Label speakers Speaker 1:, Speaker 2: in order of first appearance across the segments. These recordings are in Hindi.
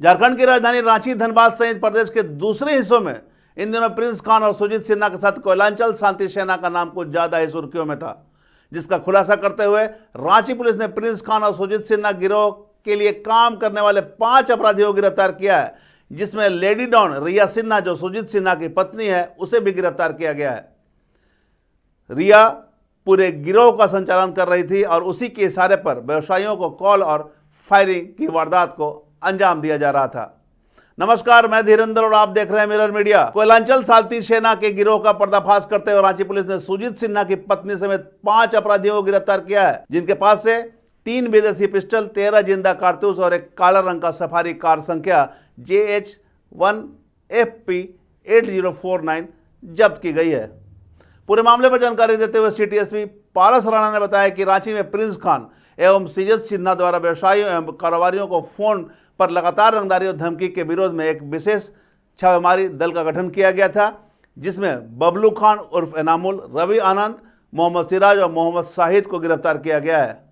Speaker 1: झारखंड की राजधानी रांची, धनबाद सहित प्रदेश के दूसरे हिस्सों में इन दिनों प्रिंस खान और सुजीत सिन्हा के साथ कोयलांचल शांति सेना का नाम कुछ ज्यादा ही सुर्खियों में था, जिसका खुलासा करते हुए रांची पुलिस ने प्रिंस खान और सुजीत सिन्हा गिरोह के लिए काम करने वाले 5 अपराधियों को गिरफ्तार किया है, जिसमें लेडी डॉन रिया सिन्हा, जो सुजीत सिन्हा की पत्नी है, उसे भी गिरफ्तार किया गया है। रिया पूरे गिरोह का संचालन कर रही थी और उसी के इशारे पर व्यवसायियों को कॉल और फायरिंग की वारदात को अंजाम दिया जा रहा था। नमस्कार, मैं धीरेंद्र और आप देख रहे हैं मिरर मीडिया। कोयलांचल शांति सेना के गिरोह का पर्दाफाश करते हुए रांची पुलिस ने सुजीत सिन्हा की पत्नी समेत 5 अपराधियों को गिरफ्तार किया है, जिनके पास से 3 विदेशी पिस्टल, 13 जिंदा कारतूस और एक काला रंग का सफारी कार संख्या JH1FP8049 जब्त की गई है। पूरे मामले पर जानकारी देते हुए सिटी एसपी पारस राणा ने बताया कि रांची में प्रिंस खान एवं सुजीत सिन्हा द्वारा व्यवसायियों एवं कारोबारियों को फोन पर लगातार रंगदारी और धमकी के विरोध में एक विशेष छापेमारी दल का गठन किया गया था, जिसमें बबलू खान उर्फ एनामुल, रवि आनंद, मोहम्मद सिराज और मोहम्मद शाहिद को गिरफ्तार किया गया है।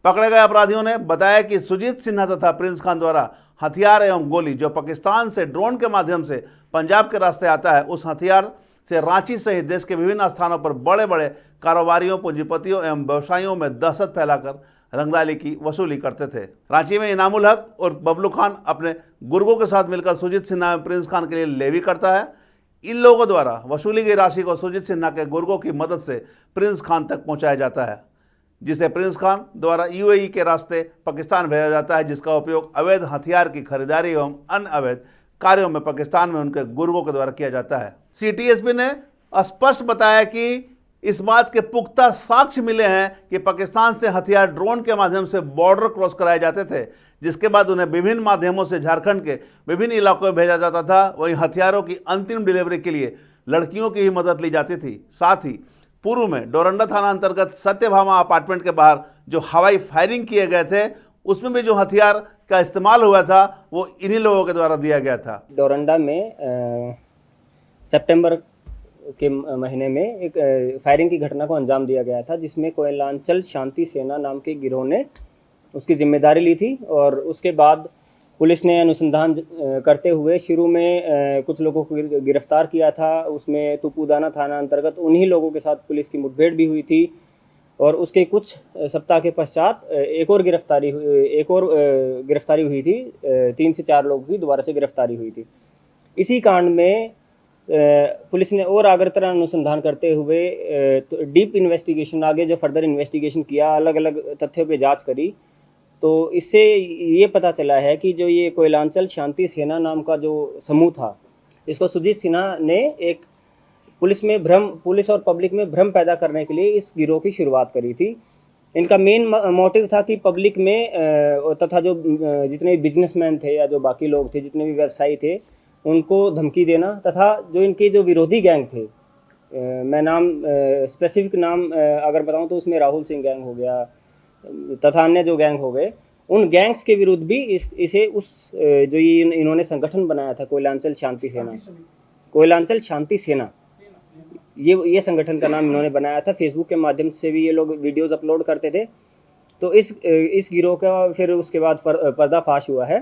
Speaker 1: पकड़े गए अपराधियों ने बताया कि सुजीत सिन्हा तथा प्रिंस खान द्वारा हथियार एवं गोली जो पाकिस्तान से ड्रोन के माध्यम से पंजाब के रास्ते आता है, उस हथियार से रांची सहित देश के विभिन्न स्थानों पर बड़े बड़े कारोबारियों, पूंजीपतियों एवं व्यवसायियों में दहशत फैलाकर रंगदारी की वसूली करते थे। रांची में इनामुल हक और बबलू खान अपने गुर्गों के साथ मिलकर सुजीत सिन्हा एवं प्रिंस खान के लिए लेवी करता है। इन लोगों द्वारा वसूली गई राशि को सुजीत सिन्हा के गुर्गों की मदद से प्रिंस खान तक पहुंचाया जाता है, जिसे प्रिंस खान द्वारा यूएई के रास्ते पाकिस्तान भेजा जाता है, जिसका उपयोग अवैध हथियार की खरीदारी एवं अन्य अवैध कार्यों में पाकिस्तान में उनके गुर्गों के द्वारा किया जाता है। सिटी एसपी ने स्पष्ट बताया कि इस बात के पुख्ता साक्ष्य मिले हैं कि पाकिस्तान से हथियार ड्रोन के माध्यम से बॉर्डर क्रॉस कराए जाते थे, जिसके बाद उन्हें विभिन्न माध्यमों से झारखंड के विभिन्न इलाकों में भेजा जाता था। वहीं हथियारों की अंतिम डिलीवरी के लिए लड़कियों की ही मदद ली जाती थी। साथ ही पूर्व में डोरंडा थाना अंतर्गत सत्यभामा अपार्टमेंट के बाहर जो हवाई फायरिंग किए गए थे, उसमें भी जो हथियार का इस्तेमाल हुआ था वो इन्हीं लोगों के द्वारा दिया गया था।
Speaker 2: डोरंडा में सितंबर के महीने में एक फायरिंग की घटना को अंजाम दिया गया था, जिसमें कोयलांचल शांति सेना नाम के गिरोह ने उसकी जिम्मेदारी ली थी। और उसके बाद पुलिस ने अनुसंधान करते हुए शुरू में कुछ लोगों को गिरफ्तार किया था। उसमें तुपुदाना थाना अंतर्गत उन्हीं लोगों के साथ पुलिस की मुठभेड़ भी हुई थी। और उसके कुछ सप्ताह के पश्चात एक और गिरफ्तारी हुई थी। 3 से 4 लोगों की दोबारा से गिरफ्तारी हुई थी। इसी कांड में पुलिस ने और आगरतर अनुसंधान करते हुए डीप इन्वेस्टिगेशन, आगे जो फर्दर इन्वेस्टिगेशन किया, अलग अलग तथ्यों पे जांच करी, तो इससे ये पता चला है कि जो ये कोयलांचल शांति सेना नाम का जो समूह था, इसको सुजीत सिन्हा ने एक पुलिस और पब्लिक में भ्रम पैदा करने के लिए इस गिरोह की शुरुआत करी थी। इनका मेन मोटिव था कि पब्लिक में तथा जो जितने बिजनेसमैन थे या जो बाकी लोग थे, जितने भी व्यवसायी थे, उनको धमकी देना, तथा जो इनके जो विरोधी गैंग थे, मैं स्पेसिफिक नाम अगर बताऊं तो उसमें राहुल सिंह गैंग हो गया तथा अन्य जो गैंग हो गए, उन गैंग्स के विरुद्ध भी इसे जो ये इन्होंने संगठन बनाया था कोयलांचल शांति सेना, ये संगठन का नाम इन्होंने बनाया था। फेसबुक के माध्यम से भी ये लोग वीडियोज़ अपलोड करते थे। तो इस गिरोह का फिर उसके बाद पर्दाफाश हुआ है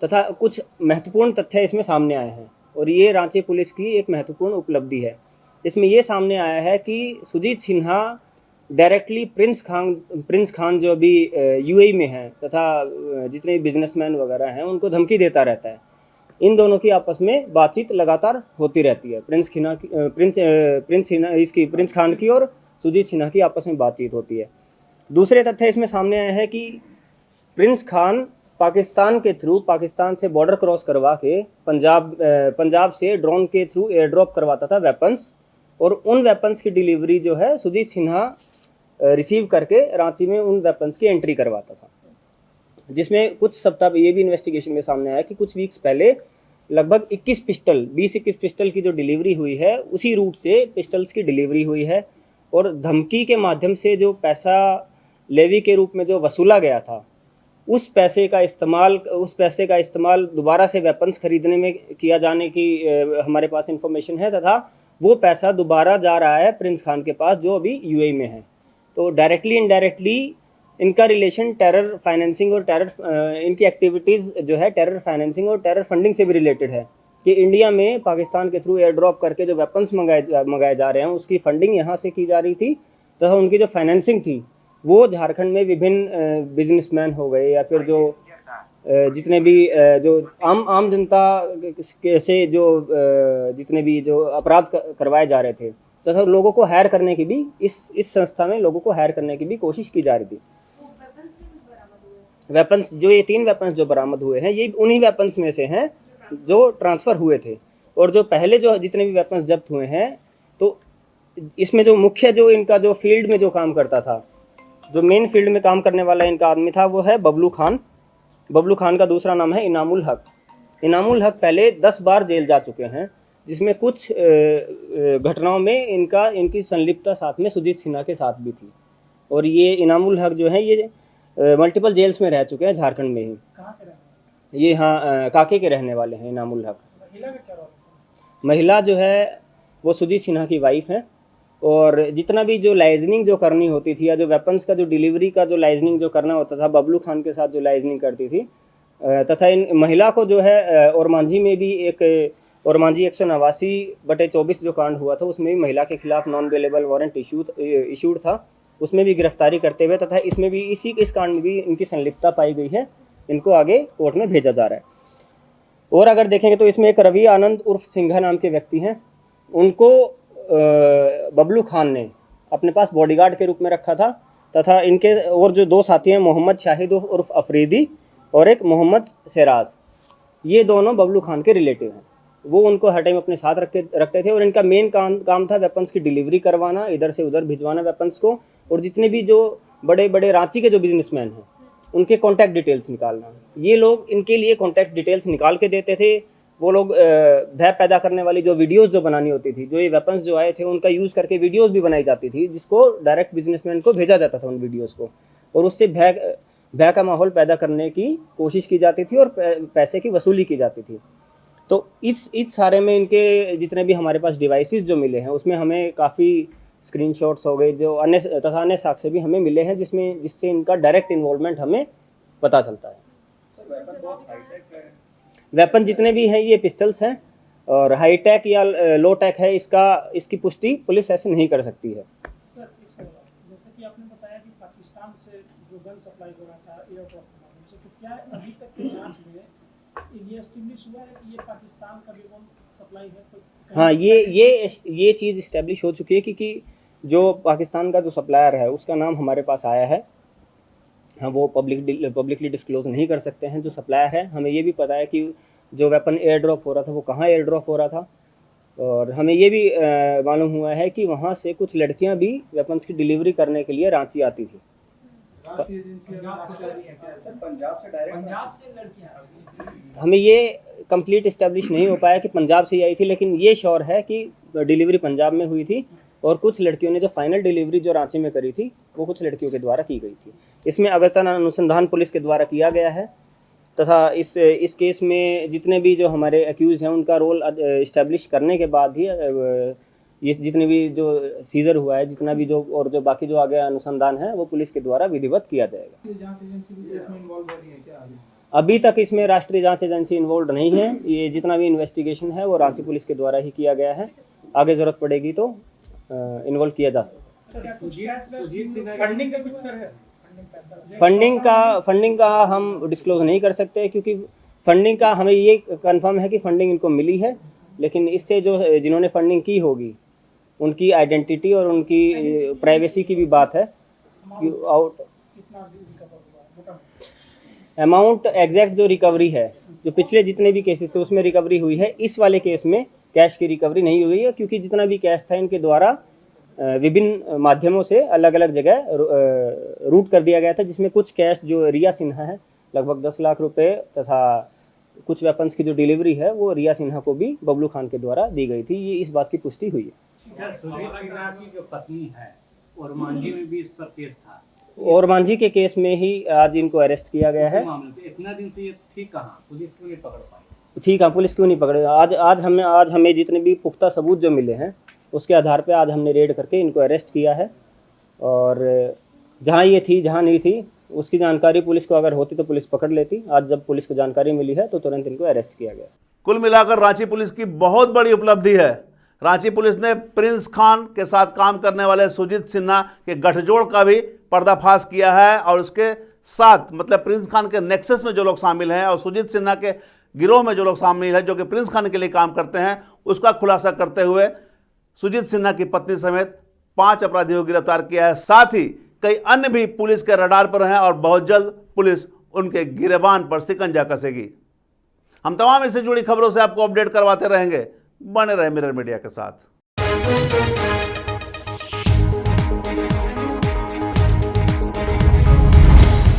Speaker 2: तथा कुछ महत्वपूर्ण तथ्य इसमें सामने आए हैं, और ये रांची पुलिस की एक महत्वपूर्ण उपलब्धि है। इसमें ये सामने आया है कि सुजीत सिन्हा डायरेक्टली प्रिंस खान जो अभी यूएई में हैं तथा जितने बिजनेसमैन वगैरह हैं, उनको धमकी देता रहता है। इन दोनों की आपस में बातचीत लगातार होती रहती है। प्रिंस खान की और सुजीत सिन्हा की आपस में बातचीत होती है। दूसरे तथ्य इसमें सामने आए हैं कि प्रिंस खान पाकिस्तान के थ्रू, पाकिस्तान से बॉर्डर क्रॉस करवा के पंजाब से ड्रोन के थ्रू एयर ड्रॉप करवाता था वेपन्स, और उन वेपन्स की डिलीवरी जो है सुजीत सिन्हा रिसीव करके रांची में उन वेपन्स की एंट्री करवाता था। जिसमें कुछ सप्ताह ये भी इन्वेस्टिगेशन में सामने आया कि कुछ वीक्स पहले लगभग 20-21 पिस्टल की जो डिलीवरी हुई है, उसी रूट से पिस्टल्स की डिलीवरी हुई है। और धमकी के माध्यम से जो पैसा लेवी के रूप में जो वसूला गया था, उस पैसे का इस्तेमाल दोबारा से वेपन्स खरीदने में किया जाने की हमारे पास इंफॉर्मेशन है, तथा वो पैसा दोबारा जा रहा है प्रिंस खान के पास जो अभी यूएई में है। तो डायरेक्टली इनडायरेक्टली इनका रिलेशन टेरर फाइनेंसिंग और इनकी एक्टिविटीज़ जो है टेरर फाइनेंसिंग और टेरर फंडिंग से भी रिलेटेड है कि इंडिया में पाकिस्तान के थ्रू एयर ड्रॉप करके जो वेपन्स मंगाए जा रहे हैं उसकी फंडिंग यहाँ से की जा रही थी तथा उनकी जो फाइनेंसिंग थी वो झारखंड में विभिन्न बिजनेसमैन हो गए या फिर जो जितने भी जो आम जनता से जो जितने भी जो अपराध करवाए जा रहे थे तथा लोगों को हायर करने की भी इस संस्था में लोगों को हायर करने की भी कोशिश की जा रही थी। वेपन्स जो ये 3 वेपन्स जो बरामद हुए हैं ये उन्हीं वेपन्स में से हैं जो ट्रांसफ़र हुए थे। और जो पहले जो जितने भी वेपन्स जब्त हुए हैं तो इसमें जो मुख्य जो इनका जो फील्ड में जो काम करता था, जो मेन फील्ड में काम करने वाला इनका आदमी था वो है बबलू खान। बबलू खान का दूसरा नाम है इनामुल हक। इनामुल हक पहले 10 बार जेल जा चुके हैं, जिसमें कुछ घटनाओं में इनकी संलिप्तता साथ में सुजीत सिन्हा के साथ भी थी। और ये इनामुल हक जो है ये मल्टीपल जेल्स में रह चुके हैं झारखंड में ही। ये हाँ काके के रहने वाले हैं इनामुल हक। महिला जो है वो सुजीत सिन्हा की वाइफ है। और जितना भी जो लाइजनिंग जो करनी होती थी या जो वेपन्स का जो डिलीवरी का जो लाइजनिंग जो करना होता था बबलू खान के साथ जो लाइजनिंग करती थी तथा इन महिला को जो है और मांझी में भी एक और मांझी 189/24 जो कांड हुआ था उसमें भी महिला के खिलाफ नॉन बेलेबल वारंट इशूड था, उसमें भी गिरफ्तारी करते हुए तथा इसमें भी इस कांड में भी इनकी संलिप्तता पाई गई है। इनको आगे कोर्ट में भेजा जा रहा है। और अगर देखेंगे तो इसमें एक रवि आनंद उर्फ सिंघा नाम के व्यक्ति हैं, उनको बबलू खान ने अपने पास बॉडीगार्ड के रूप में रखा था तथा इनके और जो 2 साथी हैं मोहम्मद शाहिद उर्फ अफरीदी और एक मोहम्मद सिराज, ये दोनों बबलू खान के रिलेटिव हैं। वो उनको हर टाइम अपने साथ रखते थे और इनका मेन काम था वेपन्स की डिलीवरी करवाना, इधर से उधर भिजवाना वेपन्स को। और जितने भी जो बड़े बड़े रांची के जो बिजनेसमैन हैं उनके कॉन्टैक्ट डिटेल्स निकालना, ये लोग इनके लिए कॉन्टैक्ट डिटेल्स निकाल के देते थे। वो लोग भय पैदा करने वाली जो वीडियोस जो बनानी होती थी, जो ये वेपन्स जो आए थे उनका यूज़ करके वीडियोस भी बनाई जाती थी जिसको डायरेक्ट बिजनेसमैन को भेजा जाता था उन वीडियोस को, और उससे भय का माहौल पैदा करने की कोशिश की जाती थी और पैसे की वसूली की जाती थी। तो इस सारे में इनके जितने भी हमारे पास डिवाइसेस जो मिले हैं उसमें हमें काफ़ी स्क्रीनशॉट्स हो गए जो अन्य साक्ष्य भी हमें मिले हैं जिससे इनका डायरेक्ट इन्वॉल्वमेंट हमें पता चलता है। वेपन जितने भी हैं ये पिस्टल्स हैं और हाई टेक या लो टेक है, इसकी पुष्टि पुलिस ऐसे नहीं कर सकती है।
Speaker 3: सर जैसे कि आपने बताया कि पाकिस्तान से जो गन सप्लाई हो रहा था एयरड्रॉप के माध्यम से, तो क्या अभी तक की जांच में ये एस्टेब्लिश हुआ है कि ये पाकिस्तान का भी गन सप्लाई है?
Speaker 2: हाँ, ये चीज़ इस्टेब्लिश हो चुकी है क्योंकि जो पाकिस्तान का जो सप्लायर है उसका नाम हमारे पास आया है। हाँ, वो पब्लिकली डिस्क्लोज नहीं कर सकते हैं जो सप्लायर है। हमें ये भी पता है कि जो वेपन एयर ड्रॉप हो रहा था वो कहाँ एयर ड्रॉप हो रहा था, और हमें ये भी मालूम हुआ है कि वहाँ से कुछ लड़कियाँ भी वेपन्स की डिलीवरी करने के लिए रांची आती थी। हमें ये कंप्लीट इस्टेब्लिश नहीं हो पाया कि पंजाब से ही आई थी, लेकिन ये श्योर है कि डिलीवरी पंजाब में हुई थी और कुछ लड़कियों ने जो फाइनल डिलीवरी जो रांची में करी थी वो कुछ लड़कियों के द्वारा की गई थी। इसमें अगरतला अनुसंधान पुलिस के द्वारा किया गया है तथा इस केस में जितने भी जो हमारे एक्यूज हैं उनका रोल इस्टेब्लिश करने के बाद ही ये जितने भी जो सीजर हुआ है जितना भी जो बाकी जो आगे अनुसंधान है वो पुलिस के द्वारा विधिवत किया जाएगा। अभी तक इसमें राष्ट्रीय जांच एजेंसी इन्वॉल्व नहीं है। ये जितना भी इन्वेस्टिगेशन है वो रांची पुलिस के द्वारा ही किया गया है। आगे ज़रूरत पड़ेगी तो इन्वॉल्व किया जा सकता है। फंडिंग का हम डिस्क्लोज नहीं कर सकते क्योंकि फंडिंग का हमें ये कंफर्म है कि फंडिंग इनको मिली है, लेकिन इससे जो जिन्होंने फंडिंग की होगी उनकी आइडेंटिटी और उनकी प्राइवेसी की भी बात है। अमाउंट एग्जैक्ट जो रिकवरी है, जो पिछले जितने भी केसेस थे उसमें रिकवरी हुई है, इस वाले केस में कैश की रिकवरी नहीं हुई है क्योंकि जितना भी कैश था इनके द्वारा विभिन्न माध्यमों से अलग अलग जगह रूट कर दिया गया था, जिसमें कुछ कैश जो रिया सिन्हा है लगभग 10 लाख रुपए तथा कुछ वेपन्स की जो डिलीवरी है वो रिया सिन्हा को भी बबलू खान के द्वारा दी गई थी। ये इस बात की पुष्टि हुई है।
Speaker 4: सुजीत सिन्हा की जो पत्नी है और मांझी में भी इस पर केस था,
Speaker 2: और मांझी के केस में ही आज इनको अरेस्ट किया गया है।
Speaker 4: इतना दिन से ये ठीक कहाँ, पुलिस क्यों नहीं पकड़ पाई?
Speaker 2: ठीक है, पुलिस क्यों नहीं पकड़े? आज हमें जितने भी पुख्ता सबूत जो मिले हैं उसके आधार पे आज हमने रेड करके इनको अरेस्ट किया है। और जहाँ ये थी जहाँ नहीं थी उसकी जानकारी पुलिस को अगर होती तो पुलिस पकड़ लेती। आज जब पुलिस को जानकारी मिली है तो तुरंत इनको अरेस्ट किया गया।
Speaker 1: कुल मिलाकर रांची पुलिस की बहुत बड़ी उपलब्धि है। रांची पुलिस ने प्रिंस खान के साथ काम करने वाले सुजीत सिन्हा के गठजोड़ का भी पर्दाफाश किया है और उसके साथ मतलब प्रिंस खान के नेक्सस में जो लोग शामिल हैं और सुजीत सिन्हा के गिरोह में जो लोग शामिल हैं जो कि प्रिंस खान के लिए काम करते हैं उसका खुलासा करते हुए सुजीत सिन्हा की पत्नी समेत 5 अपराधियों को गिरफ्तार किया है। साथ ही कई अन्य भी पुलिस के रडार पर हैं और बहुत जल्द पुलिस उनके गिरेबान पर शिकंजा कसेगी। हम तमाम इससे जुड़ी खबरों से आपको अपडेट करवाते रहेंगे। बने रहे मिरर मीडिया के साथ।